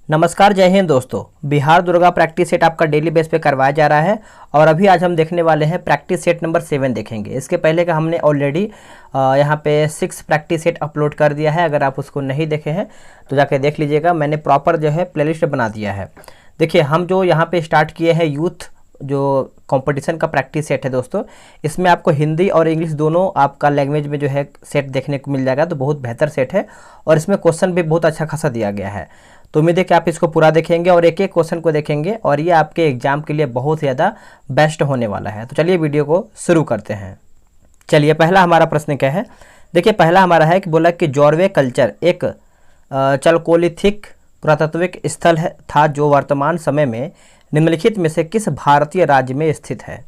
नमस्कार, जय हिंद दोस्तों। बिहार दुर्गा प्रैक्टिस सेट आपका डेली बेस पे करवाया जा रहा है और अभी आज हम देखने वाले हैं प्रैक्टिस सेट नंबर 7 देखेंगे। इसके पहले का हमने ऑलरेडी यहाँ पे 6 प्रैक्टिस सेट अपलोड कर दिया है। अगर आप उसको नहीं देखे हैं तो जाके देख लीजिएगा। मैंने प्रॉपर जो है प्लेलिस्ट बना दिया है। देखिए, हम जो यहाँ पे स्टार्ट किए हैं यूथ जो कंपटीशन का प्रैक्टिस सेट है दोस्तों, इसमें आपको हिंदी और इंग्लिश दोनों आपका लैंग्वेज में जो है सेट देखने को मिल जाएगा। तो बहुत बेहतर सेट है और इसमें क्वेश्चन भी बहुत अच्छा खासा दिया गया है। तो उम्मीद है कि आप इसको पूरा देखेंगे और एक एक क्वेश्चन को देखेंगे और ये आपके एग्जाम के लिए बहुत ज़्यादा बेस्ट होने वाला है। तो चलिए वीडियो को शुरू करते हैं। चलिए, पहला हमारा प्रश्न क्या है। देखिए, पहला हमारा है कि बोला कि जॉर्वे कल्चर एक चलकोलिथिक पुरातात्विक स्थल था जो वर्तमान समय में निम्नलिखित में से किस भारतीय राज्य में स्थित है।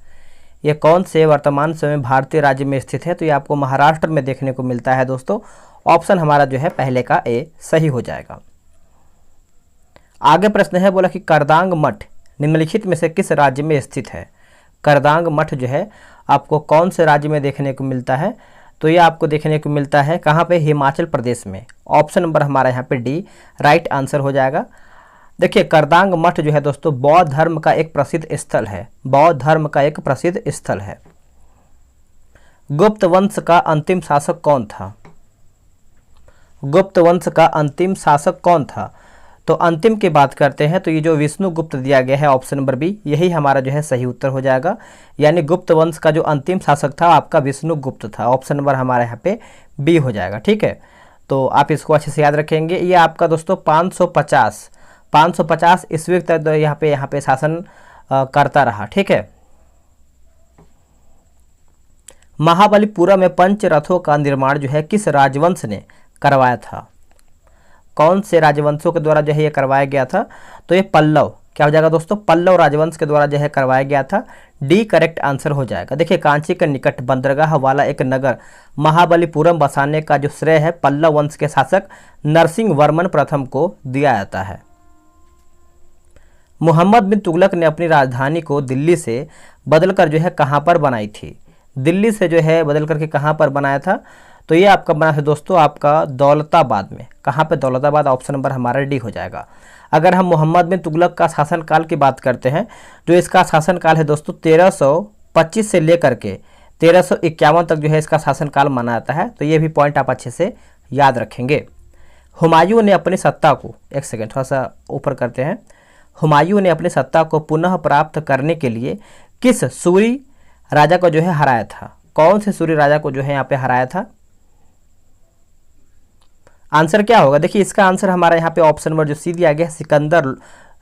ये कौन से वर्तमान समय भारतीय राज्य में स्थित है? तो ये आपको महाराष्ट्र में देखने को मिलता है दोस्तों। ऑप्शन हमारा जो है पहले का ए सही हो जाएगा। आगे प्रश्न है, बोला कि करदांग मठ निम्नलिखित में से किस राज्य में स्थित है। करदांग मठ जो है आपको कौन से राज्य में देखने को मिलता है? तो ये आपको देखने को मिलता है कहाँ पे? हिमाचल प्रदेश में। ऑप्शन नंबर हमारा यहाँ पे डी राइट आंसर हो जाएगा। देखिए, करदांग मठ जो है दोस्तों बौद्ध धर्म का एक प्रसिद्ध स्थल है। बौद्ध धर्म का एक प्रसिद्ध स्थल है। गुप्त वंश का अंतिम शासक कौन था? गुप्त वंश का अंतिम शासक कौन था? तो अंतिम की बात करते हैं तो ये जो विष्णुगुप्त दिया गया है ऑप्शन नंबर बी, यही हमारा जो है सही उत्तर हो जाएगा। यानी गुप्त वंश का जो अंतिम शासक था आपका विष्णुगुप्त था। ऑप्शन नंबर हमारे यहाँ पे बी हो जाएगा। ठीक है, तो आप इसको अच्छे से याद रखेंगे। ये आपका दोस्तों 550 ईस्वी तक यहाँ पे शासन करता रहा। ठीक है, महाबलीपुरम में पंच रथों का निर्माण जो है किस राजवंश ने करवाया था? कौन से राजवंशों के द्वारा जो है ये करवाया गया था? तो ये पल्लव, क्या हो जाएगा दोस्तों? पल्लव राजवंश के द्वारा जो है करवाया गया था। डी करेक्ट आंसर हो जाएगा। देखिए, कांची के निकट बंदरगाह वाला एक नगर महाबलीपुरम बसाने का जो श्रेय है पल्लव वंश के शासक नरसिंह वर्मन प्रथम को दिया जाता है। मोहम्मद बिन तुगलक ने अपनी राजधानी को दिल्ली से बदलकर जो है कहाँ पर बनाई थी? दिल्ली से जो है बदल करके कहाँ पर बनाया था? तो ये आपका बना है दोस्तों आपका दौलताबाद में। कहाँ पे? दौलताबाद। ऑप्शन नंबर हमारा डी हो जाएगा। अगर हम मोहम्मद बिन तुगलक का शासनकाल की बात करते हैं, जो इसका शासनकाल है दोस्तों 1325 से लेकर के 1351 तक जो है इसका शासनकाल माना जाता है। तो ये भी पॉइंट आप अच्छे से याद रखेंगे। हुमायूं ने अपनी सत्ता को, एक सेकेंड थोड़ा सा ऊपर करते हैं। हुमायूं ने अपनी सत्ता को पुनः प्राप्त करने के लिए किस सूरी राजा को जो है हराया था? कौन से सूरी राजा को जो है यहाँ पे हराया था? आंसर क्या होगा? देखिए, इसका आंसर हमारा यहाँ पे ऑप्शन नंबर जो सी दिया गया है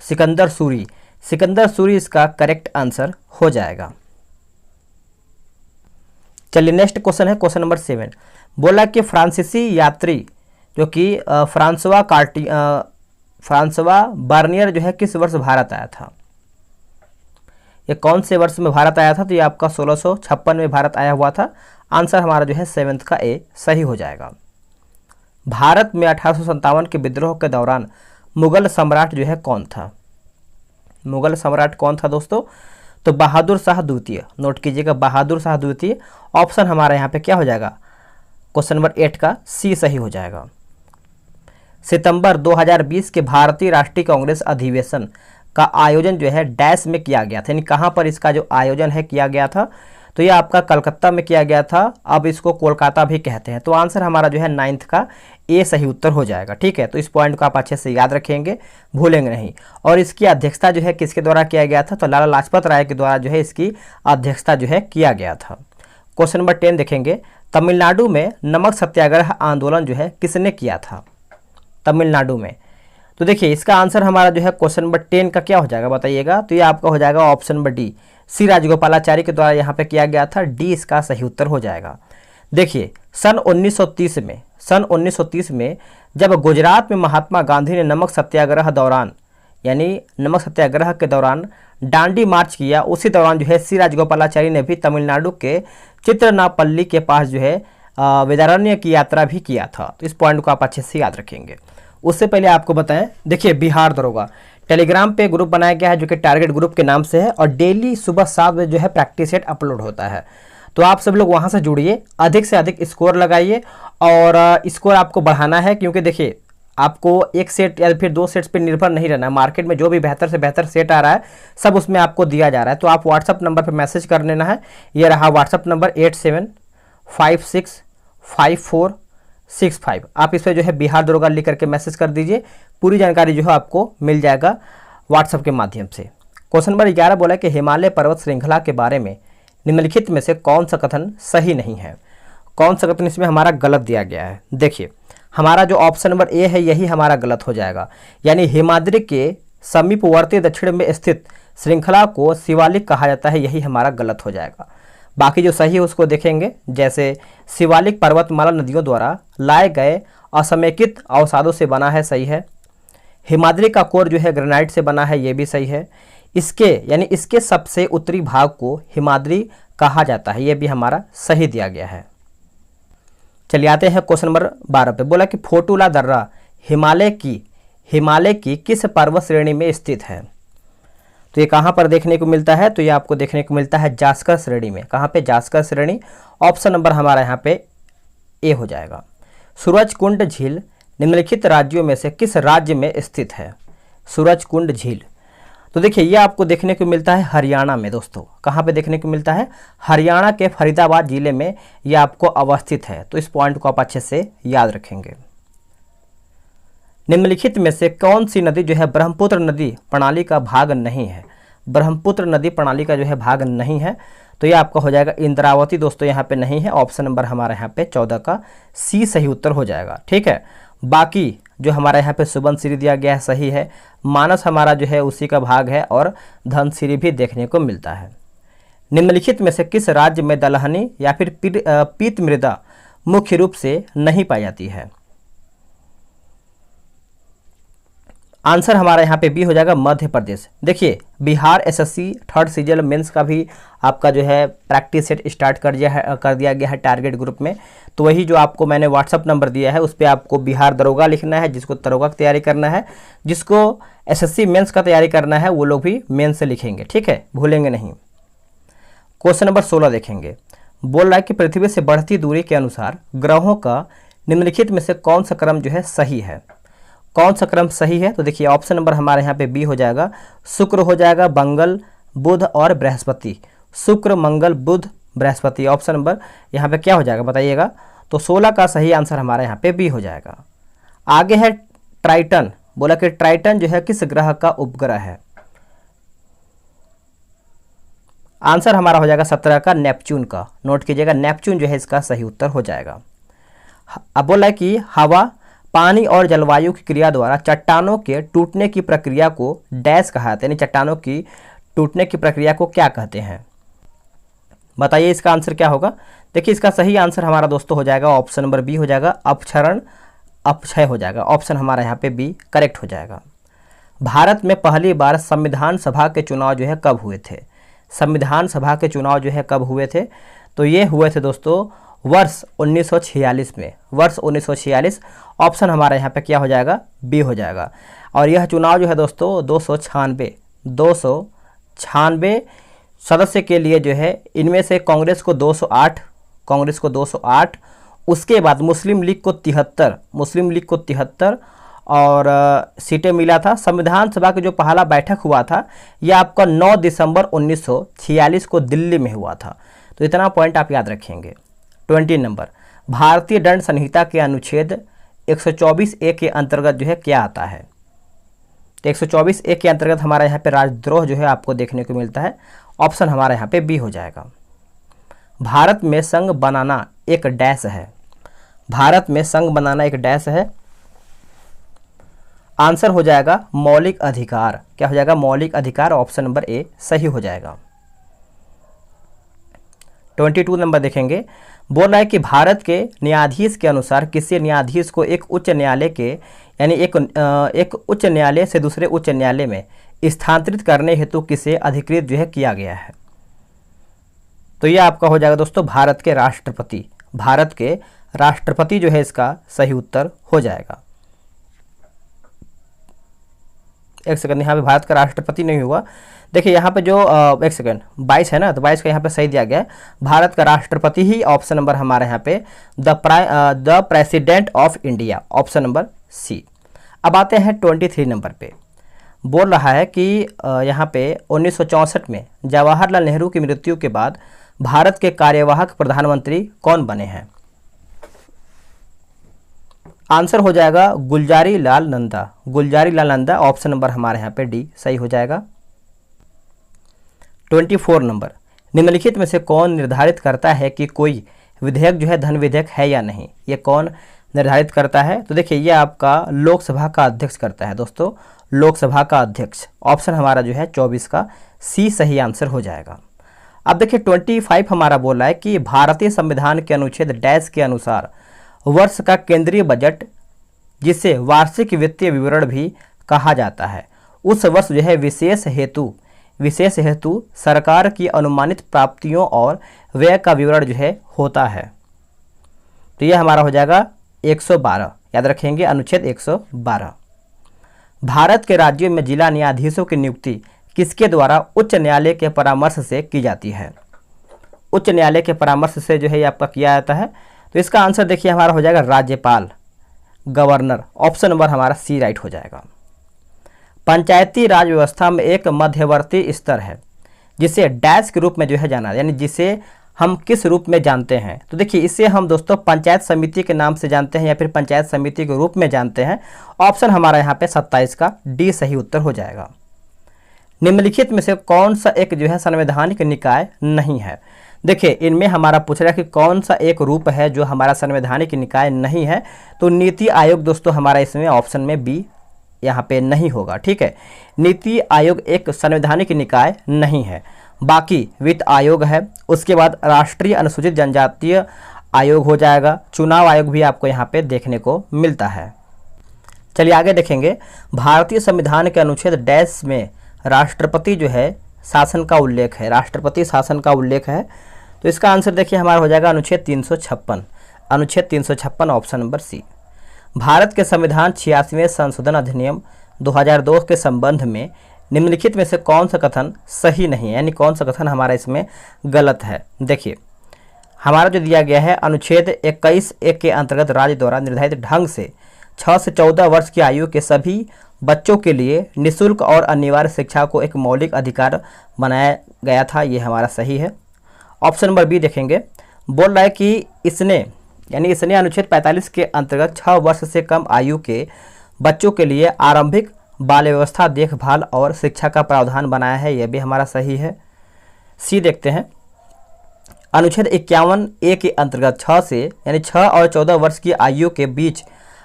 सिकंदर सूरी। सिकंदर सूरी इसका करेक्ट आंसर हो जाएगा। चलिए, नेक्स्ट क्वेश्चन है क्वेश्चन नंबर 7। बोला कि फ्रांसीसी यात्री जो कि फ्रांसवा बार्नियर जो है किस वर्ष भारत आया था? ये कौन से वर्ष में भारत आया था? तो ये आपका 1656 में भारत आया हुआ था। आंसर हमारा जो है 7th का ए सही हो जाएगा। भारत में 1857 के विद्रोह के दौरान मुगल सम्राट जो है कौन था? मुगल सम्राट कौन था दोस्तों? तो बहादुर शाह द्वितीय। नोट कीजिएगा, बहादुर शाह द्वितीय। ऑप्शन हमारा यहाँ पे क्या हो जाएगा? क्वेश्चन नंबर 8 का सी सही हो जाएगा। सितंबर 2020 के भारतीय राष्ट्रीय कांग्रेस अधिवेशन का आयोजन जो है डैश में किया गया था। यानी कहाँ पर इसका जो आयोजन है किया गया था? तो ये आपका कलकत्ता में किया गया था। अब इसको कोलकाता भी कहते हैं। तो आंसर हमारा जो है 9th का ए सही उत्तर हो जाएगा। ठीक है, तो इस पॉइंट को आप अच्छे से याद रखेंगे, भूलेंगे नहीं। और इसकी अध्यक्षता जो है किसके द्वारा किया गया था? तो लाला लाजपत राय के द्वारा जो है इसकी अध्यक्षता जो है किया गया था। क्वेश्चन नंबर 10 देखेंगे। तमिलनाडु में नमक सत्याग्रह आंदोलन जो है किसने किया था? तमिलनाडु में। तो देखिए, इसका आंसर हमारा जो है क्वेश्चन नंबर 10 का क्या हो जाएगा बताइएगा? तो ये आपका हो जाएगा option number D C Rajagopalachari के द्वारा यहाँ पे किया गया था। डी इसका सही उत्तर हो जाएगा। देखिए, सन 1930 में जब गुजरात में महात्मा गांधी ने नमक सत्याग्रह के दौरान डांडी मार्च किया, उसी दौरान जो है सी राजगोपालाचारी ने भी तमिलनाडु के चित्रनापल्ली के पास जो है वेदारण्य की यात्रा भी किया था। तो इस पॉइंट को आप अच्छे से याद रखेंगे। उससे पहले आपको बताएं, देखिए, बिहार दरोगा टेलीग्राम पे ग्रुप बनाया गया है जो कि टारगेट ग्रुप के नाम से है और डेली सुबह 7 बजे जो है प्रैक्टिस सेट अपलोड होता है। तो आप सब लोग वहाँ से जुड़िए, अधिक से अधिक स्कोर लगाइए और स्कोर आपको बढ़ाना है, क्योंकि देखिए आपको एक सेट या फिर 2 सेट्स पे निर्भर नहीं रहना है। मार्केट में जो भी बेहतर से बेहतर सेट आ रहा है सब उसमें आपको दिया जा रहा है। तो आप व्हाट्सअप नंबर पर मैसेज कर लेना है। ये रहा व्हाट्सअप नंबर 87565465। आप इस पर जो है बिहार दरोगा लिख करके मैसेज कर दीजिए, पूरी जानकारी जो है आपको मिल जाएगा व्हाट्सअप के माध्यम से। क्वेश्चन नंबर 11 बोला कि हिमालय पर्वत श्रृंखला के बारे में निम्नलिखित में से कौन सा कथन सही नहीं है। कौन सा कथन इसमें हमारा गलत दिया गया है। देखिए हमारा जो ऑप्शन नंबर ए है यही हमारा गलत हो जाएगा, यानी हिमाद्री के समीपवर्ती दक्षिण में स्थित श्रृंखला को शिवालिक कहा जाता है, यही हमारा गलत हो जाएगा। बाकी जो सही है उसको देखेंगे। जैसे शिवालिक पर्वतमाला नदियों द्वारा लाए गए असमेकित अवसादों से बना है, सही है। हिमाद्री का कोर जो है ग्रेनाइट से बना है, ये भी सही है। इसके यानी इसके सबसे उत्तरी भाग को हिमाद्री कहा जाता है, ये भी हमारा सही दिया गया है। चलिए आते हैं क्वेश्चन नंबर 12 पे। बोला कि फोटुला दर्रा हिमालय की किस पर्वत श्रेणी में स्थित है। तो ये कहाँ पर देखने को मिलता है, तो ये आपको देखने को मिलता है जास्कर श्रेणी में। कहाँ पे, जास्कर श्रेणी। ऑप्शन नंबर हमारा यहाँ पे ए हो जाएगा। सूरजकुंड झील निम्नलिखित राज्यों में से किस राज्य में स्थित है। सूरजकुंड झील, तो देखिए ये आपको देखने को मिलता है हरियाणा में दोस्तों। कहाँ पे देखने को मिलता है, हरियाणा के फरीदाबाद जिले में ये आपको अवस्थित है। तो इस पॉइंट को आप अच्छे से याद रखेंगे। निम्नलिखित में से कौन सी नदी जो है ब्रह्मपुत्र नदी प्रणाली का भाग नहीं है। ब्रह्मपुत्र नदी प्रणाली का जो है भाग नहीं है, तो ये आपका हो जाएगा इंद्रावती दोस्तों, यहाँ पे नहीं है। ऑप्शन नंबर हमारा यहाँ पे 14 का सी सही उत्तर हो जाएगा। ठीक है, बाकी जो हमारा यहाँ पे सुबनसिरी दिया गया है सही है। मानस हमारा जो है उसी का भाग है और धनसिरी भी देखने को मिलता है। निम्नलिखित में से किस राज्य में दलहनी या फिर पीत मृदा मुख्य रूप से नहीं पाई जाती है। आंसर हमारा यहाँ पे बी हो जाएगा, मध्य प्रदेश। देखिए Bihar SSC third season mains का भी आपका जो है प्रैक्टिस सेट स्टार्ट कर दिया गया है टारगेट ग्रुप में। तो वही जो आपको मैंने व्हाट्सअप नंबर दिया है उस पर आपको बिहार दरोगा लिखना है, जिसको दरोगा की तैयारी करना है। जिसको एसएससी मेंस का तैयारी करना है वो लोग भी मेंस से लिखेंगे, ठीक है, भूलेंगे नहीं। क्वेश्चन नंबर 16 देखेंगे। बोल रहा है कि पृथ्वी से बढ़ती दूरी के अनुसार ग्रहों का निम्नलिखित में से कौन सा क्रम जो है सही है। कौन सा क्रम सही है, तो देखिए ऑप्शन नंबर हमारे यहाँ पे बी हो जाएगा। शुक्र हो जाएगा, मंगल, बुध और बृहस्पति। शुक्र, मंगल, बुध, बृहस्पति। ऑप्शन नंबर यहाँ पे क्या हो जाएगा बताइएगा। तो 16 का सही आंसर हमारे यहाँ पे बी हो जाएगा। आगे है ट्राइटन। बोला कि ट्राइटन जो है किस ग्रह का उपग्रह है। आंसर हमारा हो जाएगा 17 का नेपच्यून का। नोट कीजिएगा, नेपच्यून जो है इसका सही उत्तर हो जाएगा। अब बोला है कि हवा, पानी और जलवायु की क्रिया द्वारा चट्टानों के टूटने की प्रक्रिया को डैश कहा जाता है, यानी चट्टानों की टूटने की प्रक्रिया को क्या कहते हैं। बताइए इसका आंसर क्या होगा। देखिए इसका सही आंसर हमारा दोस्तों हो जाएगा ऑप्शन नंबर बी हो जाएगा, अपक्षरण अपक्षय हो जाएगा। ऑप्शन हमारा यहाँ पे बी करेक्ट हो जाएगा। भारत में पहली बार संविधान सभा के चुनाव जो है कब हुए थे। संविधान सभा के चुनाव जो है कब हुए थे, तो ये हुए थे दोस्तों वर्ष 1946 में। वर्ष 1946। ऑप्शन हमारा यहाँ पे क्या हो जाएगा, बी हो जाएगा। और यह चुनाव जो है दोस्तों 296 सदस्य के लिए जो है, इनमें से कांग्रेस को 208, उसके बाद मुस्लिम लीग को 73 और सीटें मिला था। संविधान सभा की जो पहला बैठक हुआ था यह आपका 9 दिसंबर 1946 को दिल्ली में हुआ था। तो इतना पॉइंट आप याद रखेंगे। 20 नंबर, भारतीय दंड संहिता के अनुच्छेद 124 ए के अंतर्गत जो है क्या आता है। तो 124 ए के अंतर्गत हमारा यहाँ पे राजद्रोह जो है आपको देखने को मिलता है। ऑप्शन हमारा यहाँ पे बी हो जाएगा। भारत में संघ बनाना एक डैश है। भारत में संघ बनाना एक डैश है। आंसर हो जाएगा मौलिक अधिकार। क्या हो जाएगा, मौलिक अधिकार। ऑप्शन नंबर ए सही हो जाएगा। 22 नंबर देखेंगे। बोल रहा है कि भारत के न्यायाधीश के अनुसार किसी न्यायाधीश को एक उच्च न्यायालय के यानी एक उच्च न्यायालय से दूसरे उच्च न्यायालय में स्थानांतरित करने हेतु किसे अधिकृत जो है किया गया है। तो यह आपका हो जाएगा दोस्तों भारत के राष्ट्रपति। भारत के राष्ट्रपति जो है इसका सही उत्तर हो जाएगा। एक सेकंड, यहाँ पे भारत का राष्ट्रपति नहीं हुआ। देखिए यहाँ पे जो एक सेकंड 22 है ना, तो 22 का यहाँ पे सही दिया गया है। भारत का राष्ट्रपति ही ऑप्शन नंबर हमारे यहाँ पे the president of India. Option number C. अब आते हैं 23 नंबर पे। बोल रहा है कि यहाँ पे 1964 में जवाहरलाल नेहरू की मृत्यु के बाद भारत के कार्यवाहक प्रधानमंत्री कौन बने हैं? आंसर हो जाएगा गुलजारी लाल नंदा। गुलजारी लाल नंदा, ऑप्शन नंबर हमारे यहाँ पे डी सही हो जाएगा। 24 नंबर, निम्नलिखित में से कौन निर्धारित करता है कि कोई विधेयक जो है धन विधेयक है या नहीं? ये कौन निर्धारित करता है? तो देखिए, ये आपका लोकसभा का अध्यक्ष करता है दोस्तों, लोकसभा का अध्यक्ष। ऑप्शन हमारा जो है 24 का सी सही आंसर हो जाएगा। अब देखिए 25 हमारा बोल रहा है कि भारतीय संविधान के अनुच्छेद डैश के अनुसार वर्ष का केंद्रीय बजट, जिसे वार्षिक वित्तीय विवरण भी कहा जाता है, उस वर्ष जो है विशेष हेतु सरकार की अनुमानित प्राप्तियों और व्यय का विवरण जो है होता है। तो यह हमारा हो जाएगा 112, याद रखेंगे अनुच्छेद 112। भारत के राज्यों में जिला न्यायाधीशों की नियुक्ति किसके द्वारा उच्च न्यायालय के परामर्श से की जाती है? उच्च न्यायालय के परामर्श से जो है ये आपका किया जाता है। तो इसका आंसर देखिए हमारा हो जाएगा राज्यपाल, गवर्नर। ऑप्शन नंबर हमारा सी राइट हो जाएगा। पंचायती राज व्यवस्था में एक मध्यवर्ती स्तर है जिसे डैश के रूप में जो है जाना, यानी जिसे हम किस रूप में जानते हैं? तो देखिए, इसे हम दोस्तों पंचायत समिति के नाम से जानते हैं या फिर पंचायत समिति के रूप में जानते हैं। ऑप्शन हमारा यहाँ पे 27 का डी सही उत्तर हो जाएगा। निम्नलिखित में से कौन सा एक जो है संवैधानिक निकाय नहीं है? देखिए, इनमें हमारा पूछ रहा है कि कौन सा एक रूप है जो हमारा संवैधानिक निकाय नहीं है। तो नीति आयोग दोस्तों हमारा इसमें ऑप्शन में बी यहाँ पे नहीं होगा। ठीक है, नीति आयोग एक संवैधानिक निकाय नहीं है। बाकी वित्त आयोग है, उसके बाद राष्ट्रीय अनुसूचित जनजातीय आयोग हो जाएगा, चुनाव आयोग भी आपको यहाँ पे देखने को मिलता है। चलिए आगे देखेंगे। भारतीय संविधान के अनुच्छेद डैश में राष्ट्रपति जो है शासन का उल्लेख है, राष्ट्रपति शासन का उल्लेख है। तो इसका आंसर देखिए हमारा हो जाएगा अनुच्छेद 356, अनुच्छेद 356 ऑप्शन नंबर सी। भारत के संविधान 86वें संशोधन अधिनियम 2002 के संबंध में निम्नलिखित में से कौन सा कथन सही नहीं है, यानी कौन सा कथन हमारा इसमें गलत है? देखिए, हमारा जो दिया गया है अनुच्छेद 21(1) के अंतर्गत राज्य द्वारा निर्धारित ढंग से 6 से 14 वर्ष की आयु के सभी बच्चों के लिए निःशुल्क और अनिवार्य शिक्षा को एक मौलिक अधिकार बनाया गया था। ये हमारा सही है। ऑप्शन नंबर बी देखेंगे। बोल रहा है कि इसने अनुच्छेद 45 के अंतर्गत 6 वर्ष से कम आयु के बच्चों के लिए आरंभिक बाल व्यवस्था, देखभाल और शिक्षा का प्रावधान बनाया है। यह भी हमारा सही है। सी देखते हैं। अनुच्छेद 51(a) के अंतर्गत 6 और 14 वर्ष की आयु के बीच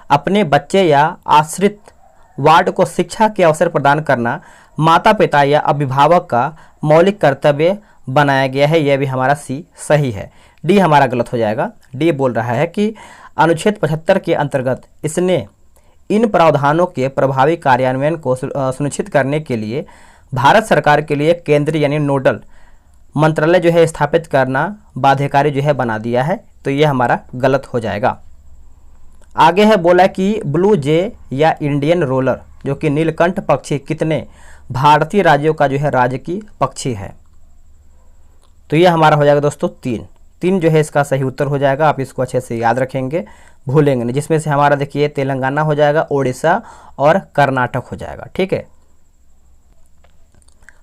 अपने बच्चे या आश्रित वार्ड को शिक्षा के अवसर प्रदान करना माता पिता या अभिभावक का मौलिक कर्तव्य बनाया गया है। यह भी हमारा सी सही है। डी हमारा गलत हो जाएगा। डी बोल रहा है कि अनुच्छेद 75 के अंतर्गत इसने इन प्रावधानों के प्रभावी कार्यान्वयन को सुनिश्चित करने के लिए भारत सरकार के लिए केंद्रीय यानी नोडल मंत्रालय जो है स्थापित करना बाध्यकारी जो है बना दिया है। तो ये हमारा गलत हो जाएगा। आगे है बोला कि ब्लू जे या इंडियन रोलर जो कि नीलकंठ पक्षी कितने भारतीय राज्यों का जो है राजकीय पक्षी है? तो ये हमारा हो जाएगा दोस्तों 3 जो है इसका सही उत्तर हो जाएगा। आप इसको अच्छे से याद रखेंगे, भूलेंगे नहीं। जिसमें से हमारा देखिए तेलंगाना हो जाएगा, ओडिशा और कर्नाटक हो जाएगा। ठीक है,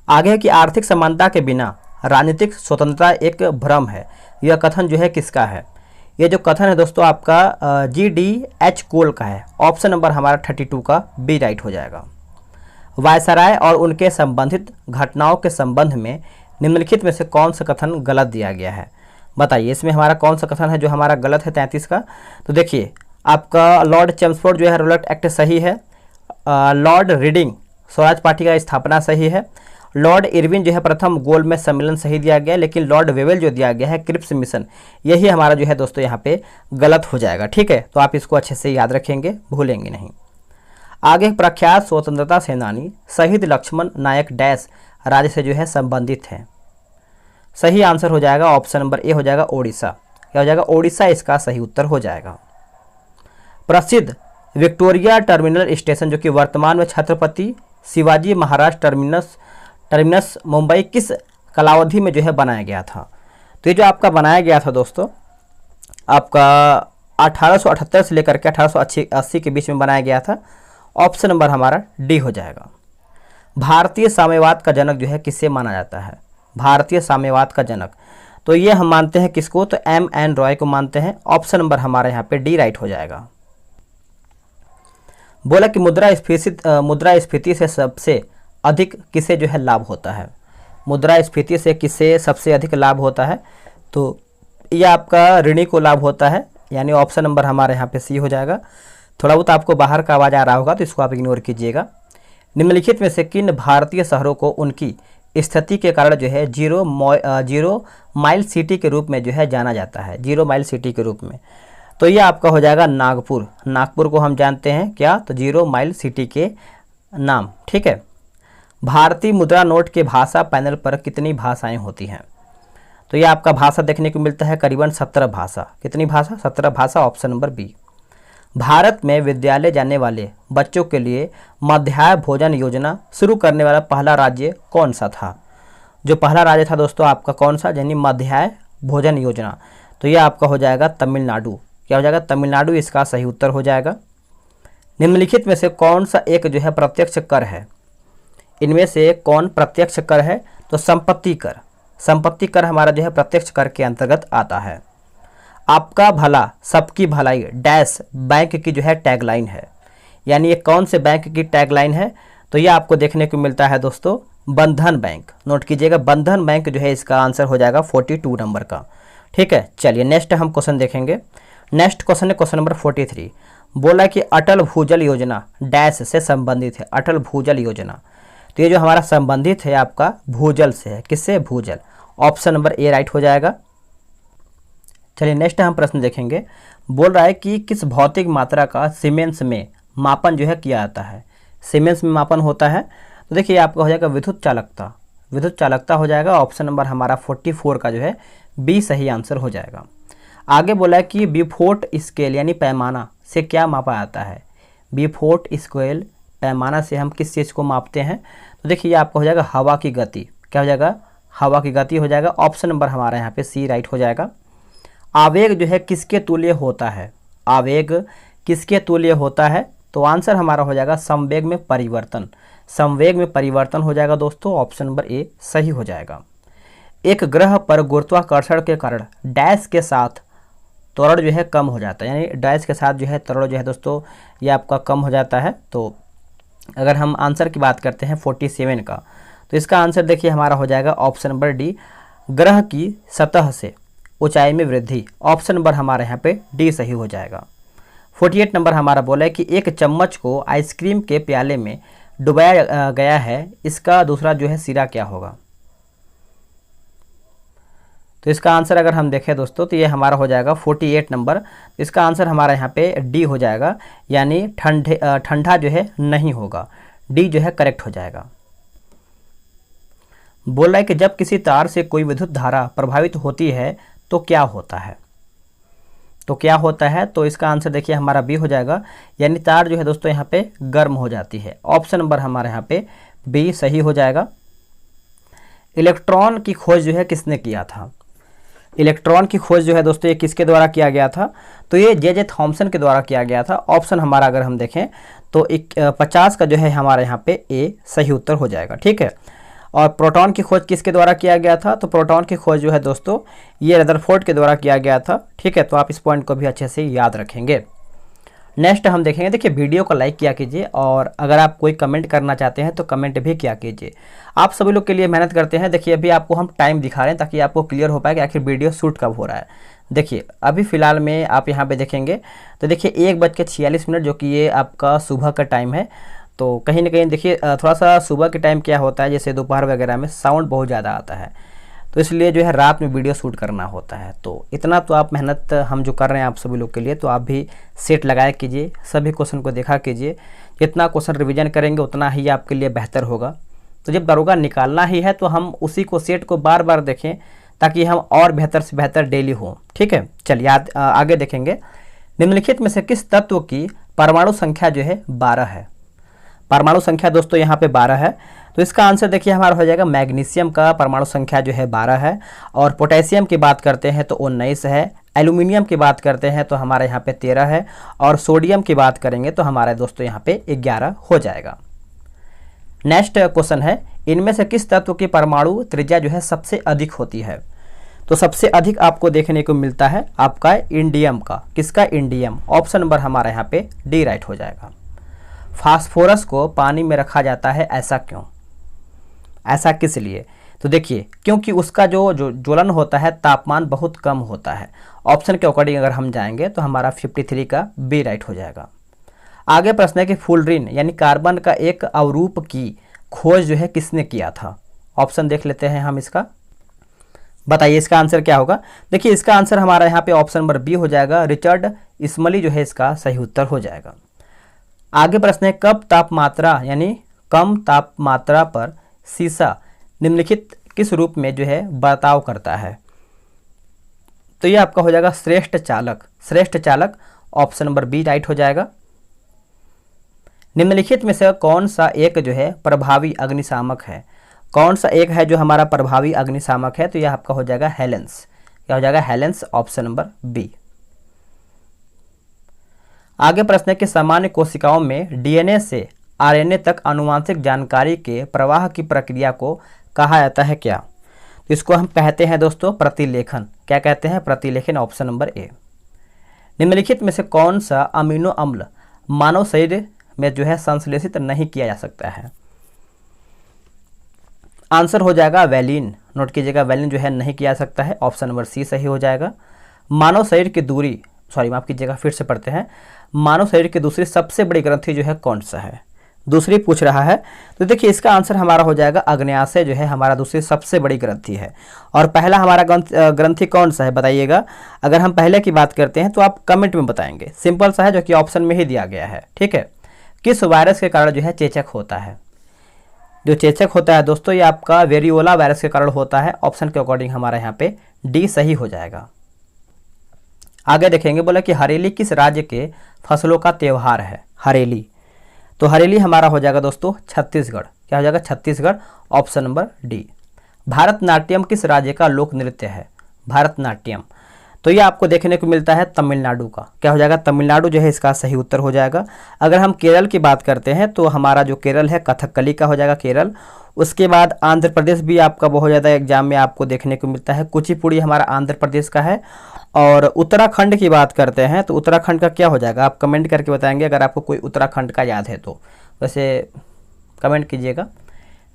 आगे है कि आर्थिक समानता के बिना राजनीतिक स्वतंत्रता एक भ्रम है। यह कथन जो है किसका है? ये जो कथन है दोस्तों आपका GDH कोल का है। ऑप्शन नंबर हमारा 32 का बी राइट हो जाएगा। वायसराय और उनके संबंधित घटनाओं के संबंध में निम्नलिखित में से कौन सा कथन गलत दिया गया है? बताइए, इसमें हमारा कौन सा कथन है जो हमारा गलत है 33 का? तो देखिए, आपका लॉर्ड चेम्सफोर्ड जो है रोलट एक्ट सही है। लॉर्ड रीडिंग स्वराज पार्टी का स्थापना सही है। लॉर्ड इरविन जो है प्रथम गोलमेज सम्मेलन सही दिया गया, लेकिन लॉर्ड वेवेल जो दिया गया है क्रिप्स मिशन, यही हमारा जो है दोस्तों यहाँ पे गलत हो जाएगा। ठीक है, तो आप इसको अच्छे से याद रखेंगे, भूलेंगे नहीं। आगे प्रख्यात स्वतंत्रता सेनानी शहीद लक्ष्मण नायक डैश राज्य से जो है संबंधित हैं। सही आंसर हो जाएगा ऑप्शन नंबर ए हो जाएगा ओडिशा। क्या हो जाएगा? ओडिशा इसका सही उत्तर हो जाएगा। प्रसिद्ध विक्टोरिया टर्मिनल स्टेशन जो कि वर्तमान में छत्रपति शिवाजी महाराज टर्मिनस मुंबई किस कालावधि में जो है बनाया गया था? तो ये जो आपका बनाया गया था दोस्तों आपका 1878 से लेकर के 1880 के बीच में बनाया गया था। ऑप्शन नंबर हमारा डी हो जाएगा। भारतीय साम्यवाद का जनक जो है किसे माना जाता है? भारतीय साम्यवाद का जनक, तो ये हम मानते हैं किसको? तो M.N. रॉय को मानते हैं। ऑप्शन नंबर हमारा यहाँ पे डी राइट हो जाएगा। बोला कि मुद्रास्फीति से सबसे अधिक किसे जो है लाभ होता है? मुद्रास्फीति से किसे सबसे अधिक लाभ होता है? तो ये आपका ऋणी को लाभ होता है, यानी ऑप्शन नंबर हमारे यहाँ पे सी हो जाएगा। थोड़ा बहुत आपको बाहर का आवाज़ आ रहा होगा तो इसको आप इग्नोर कीजिएगा। निम्नलिखित में से किन भारतीय शहरों को उनकी स्थिति के कारण जो है जीरो माइल सिटी के रूप में जो है जाना जाता है? जीरो माइल सिटी के रूप में, तो ये आपका हो जाएगा नागपुर। नागपुर को हम जानते हैं क्या? तो जीरो माइल सिटी के नाम। ठीक है। भारतीय मुद्रा नोट के भाषा पैनल पर कितनी भाषाएं होती हैं? तो ये आपका भाषा देखने को मिलता है करीबन 17 भाषा। कितनी भाषा? 17 भाषा। Option number B. भारत में विद्यालय जाने वाले बच्चों के लिए मध्याह्न भोजन योजना शुरू करने वाला पहला राज्य कौन सा था? जो पहला राज्य था दोस्तों आपका कौन सा? यानी मध्याह्न भोजन योजना, तो ये आपका हो जाएगा तमिलनाडु। क्या हो जाएगा? तमिलनाडु इसका सही उत्तर हो जाएगा। निम्नलिखित में से कौन सा एक जो है प्रत्यक्ष कर है? इनमें से कौन प्रत्यक्ष कर है? तो संपत्ति कर। संपत्ति कर हमारा जो है प्रत्यक्ष कर के अंतर्गत आता है। आपका भला सबकी भलाई डैश बैंक की जो है टैगलाइन है, यानी ये कौन से बैंक की टैगलाइन है? तो ये आपको देखने को मिलता है दोस्तों बंधन बैंक। नोट कीजिएगा, बंधन बैंक जो है इसका आंसर हो जाएगा 42 नंबर का। ठीक है। चलिए नेक्स्ट हम क्वेश्चन देखेंगे। नेक्स्ट क्वेश्चन है क्वेश्चन नंबर 43। बोला कि अटल भूजल योजना डैश से संबंधित है। अटल भूजल योजना, तो ये जो हमारा संबंधित है आपका भूजल से है। किससे? भूजल। ऑप्शन नंबर ए राइट हो जाएगा। चलिए नेक्स्ट हम प्रश्न देखेंगे। बोल रहा है कि किस भौतिक मात्रा का सीमेंस में मापन जो है किया जाता है? सीमेंस में मापन होता है, तो देखिए आपका हो जाएगा विद्युत चालकता। विद्युत चालकता हो जाएगा। ऑप्शन नंबर हमारा 44 का जो है बी सही आंसर हो जाएगा। आगे बोला है कि बिफोर्ट स्केल यानी पैमाना से क्या मापा जाता है? बिफोर्ट स्केल पैमाना से हम किस चीज़ को मापते हैं? तो देखिए आपका हो जाएगा हवा की गति। क्या हो जाएगा? हवा की गति हो जाएगा। ऑप्शन नंबर हमारा यहाँ पे सी राइट हो जाएगा। आवेग जो है किसके तुल्य होता है? आवेग किसके तुल्य होता है? तो आंसर हमारा हो जाएगा संवेग में परिवर्तन। संवेग में परिवर्तन हो जाएगा दोस्तों। ऑप्शन नंबर ए सही हो जाएगा। एक ग्रह पर गुरुत्वाकर्षण के कारण डैश के साथ त्वरण जो है कम हो जाता है, यानी डैश के साथ जो है त्वरण जो है दोस्तों ये आपका कम हो जाता है। तो अगर हम आंसर की बात करते हैं 47 का, तो इसका आंसर देखिए हमारा हो जाएगा ऑप्शन नंबर डी, ग्रह की सतह से ऊंचाई में वृद्धि। ऑप्शन नंबर हमारे यहाँ पे डी सही हो जाएगा। 48 नंबर हमारा बोला है कि एक चम्मच को आइसक्रीम के प्याले में डुबाया गया है, इसका दूसरा जो है सिरा क्या होगा? तो इसका आंसर अगर हम देखें दोस्तों तो ये हमारा हो जाएगा 48 नंबर। इसका आंसर हमारा यहाँ पे डी हो जाएगा, यानी ठंडा जो है नहीं होगा। डी जो है करेक्ट हो जाएगा। बोल रहा है कि जब किसी तार से कोई विद्युत धारा प्रभावित होती है तो क्या होता है? तो क्या होता है? तो इसका आंसर देखिए हमारा बी हो जाएगा, यानी तार जो है दोस्तों यहाँ पे गर्म हो जाती है। ऑप्शन नंबर हमारे यहाँ पे बी सही हो जाएगा। इलेक्ट्रॉन की खोज जो है किसने किया था? इलेक्ट्रॉन की खोज जो है दोस्तों ये किसके द्वारा किया गया था? तो ये जे थॉमसन के द्वारा किया गया था। ऑप्शन हमारा अगर हम देखें तो 50 का जो है हमारे यहाँ पे ए सही उत्तर हो जाएगा। ठीक है। और प्रोटॉन की खोज किसके द्वारा किया गया था? तो प्रोटॉन की खोज जो है दोस्तों ये रदरफोर्ड के द्वारा किया गया था। ठीक है। तो आप इस पॉइंट को भी अच्छे से याद रखेंगे। नेक्स्ट हम देखेंगे। देखिए वीडियो को लाइक किया कीजिए, और अगर आप कोई कमेंट करना चाहते हैं तो कमेंट भी किया कीजिए। आप सभी लोग के लिए मेहनत करते हैं। देखिए अभी आपको हम टाइम दिखा रहे हैं ताकि आपको क्लियर हो पाए कि आखिर वीडियो शूट कब हो रहा है। देखिए अभी फ़िलहाल में आप यहाँ पे देखेंगे तो देखिए 1:46 जो कि ये आपका सुबह का टाइम है। तो कहीं ना कहीं देखिए थोड़ा सा सुबह के टाइम क्या होता है, जैसे दोपहर वगैरह में साउंड बहुत ज़्यादा आता है, तो इसलिए जो है रात में वीडियो शूट करना होता है। तो इतना तो आप मेहनत हम जो कर रहे हैं आप सभी लोग के लिए, तो आप भी सेट लगाया कीजिए, सभी क्वेश्चन को देखा कीजिए। जितना क्वेश्चन रिवीजन करेंगे उतना ही आपके लिए बेहतर होगा। तो जब दरोगा निकालना ही है तो हम उसी को सेट को बार बार देखें ताकि हम और बेहतर से बेहतर डेली हो। ठीक है। चलिए आगे देखेंगे। निम्नलिखित में से किस तत्व की परमाणु संख्या जो है 12 है? परमाणु संख्या दोस्तों यहाँ पे 12 है। तो इसका आंसर देखिए हमारा हो जाएगा मैग्नीशियम का परमाणु संख्या जो है 12 है। और पोटेशियम की बात करते हैं तो 19 है। एल्यूमिनियम की बात करते हैं तो हमारे यहाँ पे 13 है, और सोडियम की बात करेंगे तो हमारे दोस्तों यहाँ पे 11 हो जाएगा। नेक्स्ट क्वेश्चन है, इनमें से किस तत्व की परमाणु त्रिज्या जो है सबसे अधिक होती है? तो सबसे अधिक आपको देखने को मिलता है आपका इंडियम का। किसका? इंडियम। ऑप्शन नंबर हमारा यहाँ पे डी राइट हो जाएगा। फास्फोरस को पानी में रखा जाता है, ऐसा क्यों? ऐसा किस लिए? तो देखिए, क्योंकि उसका जो ज्वलन होता है तापमान बहुत कम होता है। ऑप्शन के अकॉर्डिंग अगर हम जाएंगे तो हमारा 53 का बी राइट हो जाएगा। आगे प्रश्न है कि फुलरिन यानी कार्बन का एक अवरूप की खोज जो है किसने किया था? ऑप्शन देख लेते हैं हम इसका। बताइए इसका आंसर क्या होगा? देखिए इसका आंसर हमारा यहाँ पे ऑप्शन नंबर बी हो जाएगा। रिचर्ड स्मली जो है इसका सही उत्तर हो जाएगा। आगे प्रश्न है, कब तापमात्रा यानी कम तापमात्रा पर सीसा निम्नलिखित किस रूप में जो है बर्ताव करता है? तो ये आपका हो जाएगा श्रेष्ठ चालक। श्रेष्ठ चालक ऑप्शन नंबर बी राइट हो जाएगा। निम्नलिखित में से कौन सा एक जो है प्रभावी अग्निशामक है? कौन सा एक है जो हमारा प्रभावी अग्निशामक है? तो यह आपका हो जाएगा हेलेंस। क्या हो जाएगा? Helens, option number B. आगे प्रश्न है कि सामान्य कोशिकाओं में डीएनए से आरएनए तक आनुवंशिक जानकारी के प्रवाह की प्रक्रिया को कहा जाता है क्या? तो इसको हम कहते हैं दोस्तों प्रतिलेखन। क्या कहते हैं? प्रतिलेखन, ऑप्शन नंबर ए। निम्नलिखित में से कौन सा अमीनो अम्ल मानव शरीर में जो है संश्लेषित नहीं किया जा सकता है? आंसर हो जाएगा वैलिन। नोट कीजिएगा, वैलिन जो है नहीं किया जा सकता है। ऑप्शन नंबर सी सही हो जाएगा। मानव शरीर की दूरी, सॉरी माफ कीजिएगा, फिर से पढ़ते हैं। मानव शरीर की दूसरी सबसे बड़ी ग्रंथि जो है कौन सा है? दूसरी पूछ रहा है, तो देखिए इसका आंसर हमारा हो जाएगा अग्न्याशय जो है हमारा दूसरी सबसे बड़ी ग्रंथि है। और पहला हमारा ग्रंथि कौन सा है बताइएगा? अगर हम पहले की बात करते हैं तो आप कमेंट में बताएंगे। सिंपल सा है जो कि ऑप्शन में ही दिया गया है। ठीक है, किस वायरस के कारण जो है चेचक होता है? जो चेचक होता है दोस्तों ये आपका वेरियोला वायरस के कारण होता है। ऑप्शन के अकॉर्डिंग हमारा यहाँ पे डी सही हो जाएगा। आगे देखेंगे, बोला कि हरेली किस राज्य के फसलों का त्यौहार है? हरेली, तो हरेली हमारा हो जाएगा दोस्तों छत्तीसगढ़। क्या हो जाएगा? Chhattisgarh, option number D. Bharatanatyam किस राज्य का लोक नृत्य है? भारतनाट्यम, तो ये आपको देखने को मिलता है तमिलनाडु का। क्या हो जाएगा? तमिलनाडु जो है इसका सही उत्तर हो जाएगा। अगर हम केरल की बात करते हैं तो हमारा जो केरल है कथकली का हो जाएगा केरल। उसके बाद आंध्र प्रदेश भी आपका बहुत ज़्यादा एग्जाम में आपको देखने को मिलता है। कुचिपुड़ी हमारा आंध्र प्रदेश का है। और उत्तराखंड की बात करते हैं तो उत्तराखंड का क्या हो जाएगा? आप कमेंट करके बताएंगे अगर आपको कोई उत्तराखंड का याद है तो, वैसे कमेंट कीजिएगा।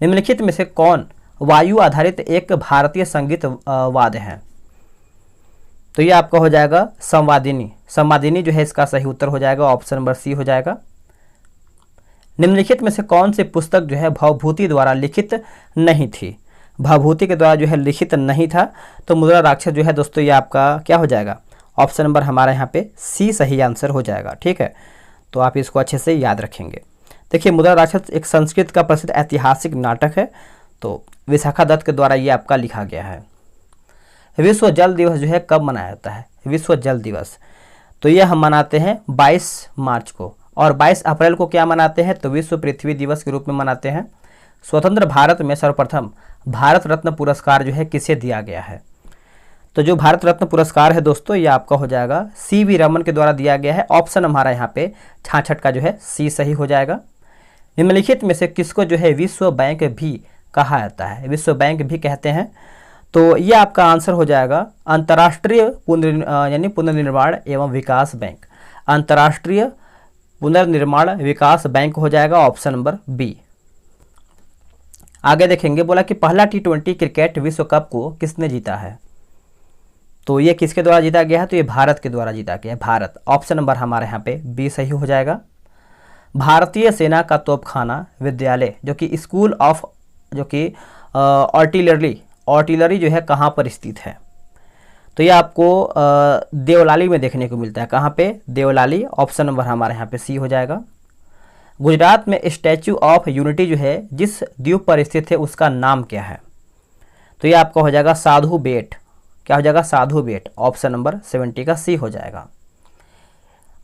निम्नलिखित में से कौन वायु आधारित एक भारतीय संगीत वाद्य है? तो ये आपका हो जाएगा संवादिनी। संवादिनी जो है इसका सही उत्तर हो जाएगा। ऑप्शन नंबर सी हो जाएगा। निम्नलिखित में से कौन सी पुस्तक जो है भवभूति द्वारा लिखित नहीं थी? भवभूति के द्वारा जो है लिखित नहीं था तो मुद्रा राक्षस जो है दोस्तों ये आपका क्या हो जाएगा? ऑप्शन नंबर हमारा यहाँ पे सी सही आंसर हो जाएगा। ठीक है, तो आप इसको अच्छे से याद रखेंगे। देखिए मुद्रा राक्षस एक संस्कृत का प्रसिद्ध ऐतिहासिक नाटक है। तो विशाखा दत्त के द्वारा ये आपका लिखा गया है। विश्व जल दिवस जो है कब मनाया जाता है? विश्व जल दिवस, तो ये हम मनाते हैं 22 मार्च को। और 22 अप्रैल को क्या मनाते हैं? तो विश्व पृथ्वी दिवस के रूप में मनाते हैं। स्वतंत्र भारत में सर्वप्रथम भारत रत्न पुरस्कार जो है किसे दिया गया है? तो जो भारत रत्न पुरस्कार है दोस्तों ये आपका हो जाएगा सी.वी. रमन के द्वारा दिया गया है। ऑप्शन हमारा यहाँ पे 66 का जो है सी सही हो जाएगा। निम्नलिखित में से किसको जो है विश्व बैंक भी कहा जाता है? विश्व बैंक भी कहते हैं। तो ये आपका आंसर हो जाएगा अंतर्राष्ट्रीय यानी पुनर्निर्माण एवं विकास बैंक। अंतर्राष्ट्रीय पुनर्निर्माण विकास बैंक हो जाएगा। Option number B. आगे देखेंगे, बोला कि पहला T20 क्रिकेट विश्व कप को किसने जीता है? तो ये किसके द्वारा जीता गया है? तो ये भारत के द्वारा जीता गया है। भारत, ऑप्शन नंबर हमारे यहाँ पे बी सही हो जाएगा। भारतीय सेना का तोपखाना विद्यालय जो कि स्कूल ऑफ जो कि आर्टिलरी जो है कहाँ पर स्थित है? तो ये आपको देवलाली में देखने को मिलता है। कहाँ पे? देवलाली, ऑप्शन नंबर हमारे यहाँ पे सी हो जाएगा। गुजरात में स्टैचू ऑफ यूनिटी जो है जिस द्वीप पर स्थित है उसका नाम क्या है? तो ये आपका हो जाएगा साधु बेट। क्या हो जाएगा? साधु बेट, ऑप्शन नंबर 70 का सी हो जाएगा।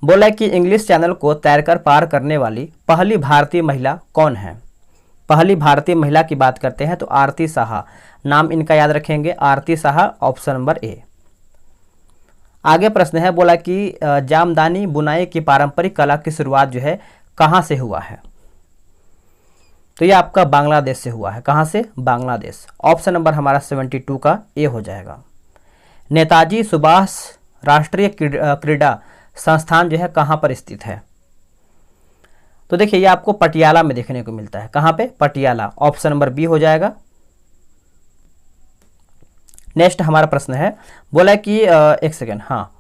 बोला कि इंग्लिश चैनल को तैरकर पार करने वाली पहली भारतीय महिला कौन है? पहली भारतीय महिला की बात करते हैं तो आरती साहा, नाम इनका याद रखेंगे, आरती साहा, ऑप्शन नंबर ए। आगे प्रश्न है, बोला कि जामदानी बुनाई की पारंपरिक कला की शुरुआत जो है कहाँ से हुआ है? तो ये आपका बांग्लादेश से हुआ है। कहाँ से? बांग्लादेश। ऑप्शन नंबर हमारा 72 का ए हो जाएगा। नेताजी सुभाष राष्ट्रीय क्रीड़ा संस्थान जो है कहाँ पर स्थित है? तो देखिए ये आपको पटियाला में देखने को मिलता है। कहाँ पे? पटियाला। ऑप्शन नंबर बी हो जाएगा। नेक्स्ट हमारा प्रश्न है, बोला कि एक सेकेंड, हाँ,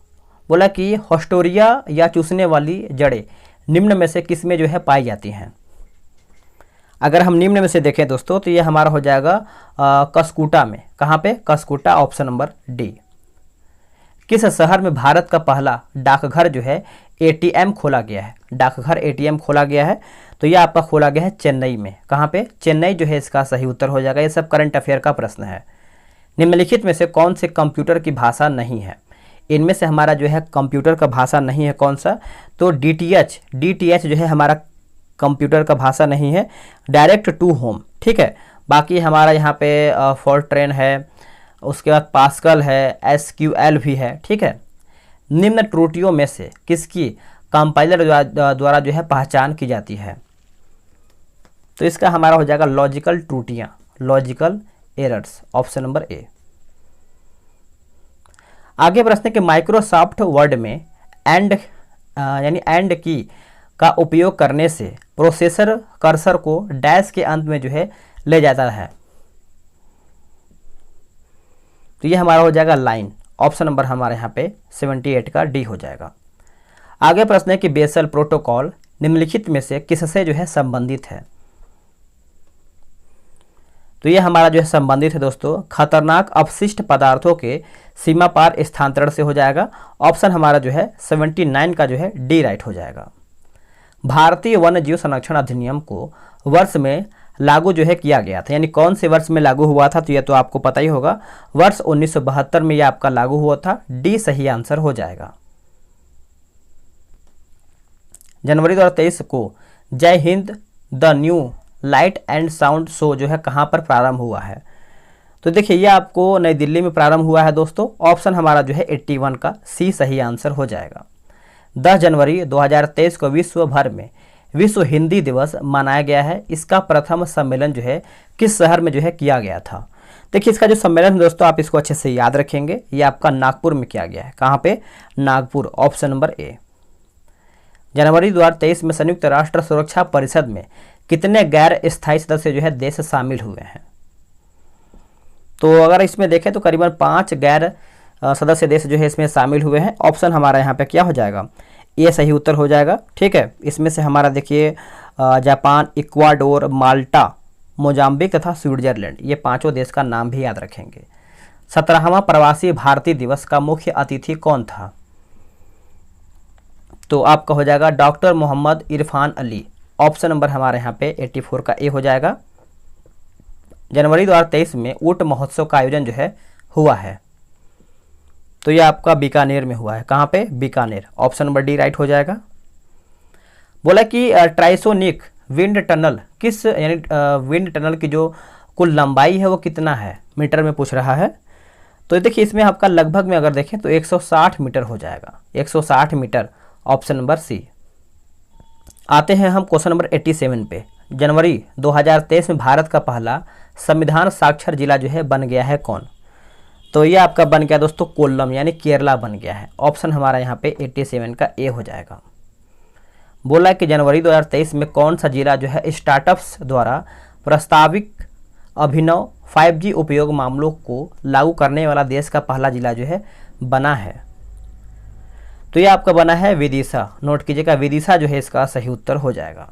बोला कि हॉस्टोरिया या चूसने वाली जड़ें निम्न में से किस में जो है पाई जाती हैं? अगर हम निम्न में से देखें दोस्तों तो ये हमारा हो जाएगा कसकूटा में। कहाँ पे? कसकूटा। Option number D. किस शहर में भारत का पहला डाकघर जो है एटीएम खोला गया है? डाकघर एटीएम खोला गया है तो ये आपका खोला गया है चेन्नई में। कहाँ पे? चेन्नई जो है इसका सही उत्तर हो जाएगा। ये सब करंट अफेयर का प्रश्न है। निम्नलिखित में से कौन से कंप्यूटर की भाषा नहीं है? इनमें से हमारा जो है कंप्यूटर का भाषा नहीं है कौन सा? तो डीटीएच जो है हमारा कंप्यूटर का भाषा नहीं है। डायरेक्ट टू होम, ठीक है। बाकी हमारा यहाँ पे फोर्ट्रेन है, उसके बाद पास्कल है, एसक्यूएल भी है, ठीक है। निम्न त्रुटियों में से किसकी कंपाइलर द्वारा जो है पहचान की जाती है? तो इसका हमारा हो जाएगा लॉजिकल त्रुटियाँ, लॉजिकल एरर्स। ऑप्शन नंबर ए। आगे प्रश्न कि माइक्रोसॉफ्ट वर्ड में एंड यानी एंड की का उपयोग करने से प्रोसेसर कर्सर को डैश के अंत में जो है ले जाता है। तो ये हमारा हो जाएगा लाइन। ऑप्शन नंबर हमारे यहाँ पे 78 का डी हो जाएगा। आगे प्रश्न है कि बेसल प्रोटोकॉल निम्नलिखित में से किससे जो है संबंधित है? तो ये हमारा जो है संबंधित है दोस्तों खतरनाक अपशिष्ट पदार्थों के सीमा पार स्थानांतरण से हो जाएगा। ऑप्शन हमारा जो है 79 का जो है डी राइट हो जाएगा। भारतीय वन्य जीव संरक्षण अधिनियम को वर्ष में लागू जो है किया गया था, यानी कौन से वर्ष में लागू हुआ था? तो ये तो आपको पता ही होगा, वर्ष 1972 में ये आपका लागू हुआ था। डी सही आंसर हो जाएगा। जनवरी 2023 को जय Hind the new light and sound show जो है कहाँ पर प्रारंभ हुआ है? तो देखिए ये आपको नई दिल्ली में प्रारंभ हुआ है दोस्तों। ऑप्शन हमारा जो है 81 का सी सही आंसर हो जाएगा। 10 जनवरी 2023 को विश्व भर में विश्व हिंदी दिवस मनाया गया है। इसका प्रथम सम्मेलन जो है किस शहर में जो है किया गया था? देखिए इसका जो सम्मेलन दोस्तों आप इसको अच्छे से याद रखेंगे, ये आपका नागपुर में किया गया है। कहाँ पे? नागपुर। Option number A. जनवरी 2023 में संयुक्त राष्ट्र सुरक्षा परिषद में कितने गैर स्थायी सदस्य जो है देश शामिल हुए हैं? तो अगर इसमें देखें तो करीबन 5 गैर सदस्य देश जो है इसमें शामिल हुए हैं। ऑप्शन हमारा यहाँ पे क्या हो जाएगा? ये सही उत्तर हो जाएगा, ठीक है। इसमें से हमारा देखिए जापान, इक्वाडोर, माल्टा, मोजाम्बिक तथा स्विट्जरलैंड, ये पांचों देश का नाम भी याद रखेंगे। 17वां प्रवासी भारतीय दिवस का मुख्य अतिथि कौन था? तो आपका हो जाएगा doctor Mohammad Irfan Ali. Option number हमारे यहाँ पे 84 का ए हो जाएगा। जनवरी 2023 में ऊंट महोत्सव का आयोजन जो है हुआ है, तो ये आपका बीकानेर में हुआ है। कहाँ पे? Bikaner. Option number D right हो जाएगा। बोला कि ट्राइसोनिक विंड टनल किस यानी विंड टनल की जो कुल लंबाई है वो कितना है मीटर में पूछ रहा है? तो देखिए इसमें आपका लगभग में अगर देखें तो 160 मीटर हो जाएगा, 160 मीटर। ऑप्शन नंबर सी। आते हैं हम क्वेश्चन नंबर 87 पे। जनवरी 2023 में भारत का पहला संविधान साक्षर जिला जो है बन गया है कौन? तो ये आपका बन गया दोस्तों कोल्लम, यानी केरला बन गया है। ऑप्शन हमारा यहाँ पे 87 का ए हो जाएगा। बोला कि जनवरी 2023 में कौन सा जिला जो है स्टार्टअप्स द्वारा प्रस्तावित अभिनव 5G उपयोग मामलों को लागू करने वाला देश का पहला जिला जो है बना है? तो ये आपका बना है विदिशा। नोट कीजिएगा, विदिशा जो है इसका सही उत्तर हो जाएगा।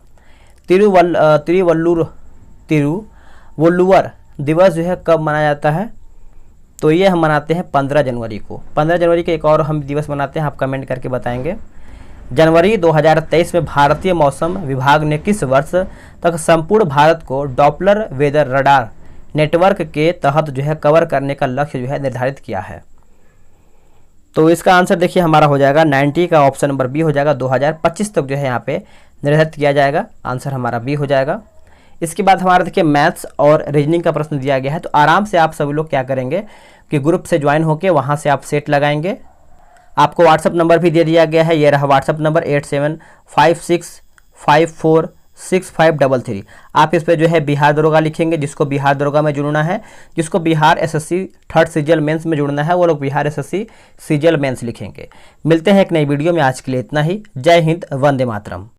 तिरुवल्लुवर दिवस जो है कब मनाया जाता है? तो ये हम मनाते हैं 15 जनवरी को। 15 जनवरी के एक और हम दिवस मनाते हैं, आप कमेंट करके बताएंगे। जनवरी 2023 में भारतीय मौसम विभाग ने किस वर्ष तक संपूर्ण भारत को डॉपलर वेदर रडार नेटवर्क के तहत जो है कवर करने का लक्ष्य जो है निर्धारित किया है? तो इसका आंसर देखिए हमारा हो जाएगा 90 का ऑप्शन नंबर बी हो जाएगा। 2025 तक जो है यहाँ पे निर्धारित किया जाएगा। आंसर हमारा बी हो जाएगा। इसके बाद हमारा देखिए मैथ्स और रीजनिंग का प्रश्न दिया गया है, तो आराम से आप सभी लोग क्या करेंगे कि ग्रुप से ज्वाइन होकर वहाँ से आप सेट लगाएंगे। आपको व्हाट्सअप नंबर भी दे दिया गया है, ये रहा व्हाट्सअप नंबर 8756546533। आप इस पे जो है बिहार दरोगा लिखेंगे, जिसको बिहार दरोगा में जुड़ना है, जिसको Bihar SSC third CGL mains में जुड़ना है, वो लोग बिहार एसएससी सीजीएल मेंस लिखेंगे। मिलते हैं एक नई वीडियो में, आज के लिए इतना ही। जय हिंद, वंदे मातरम।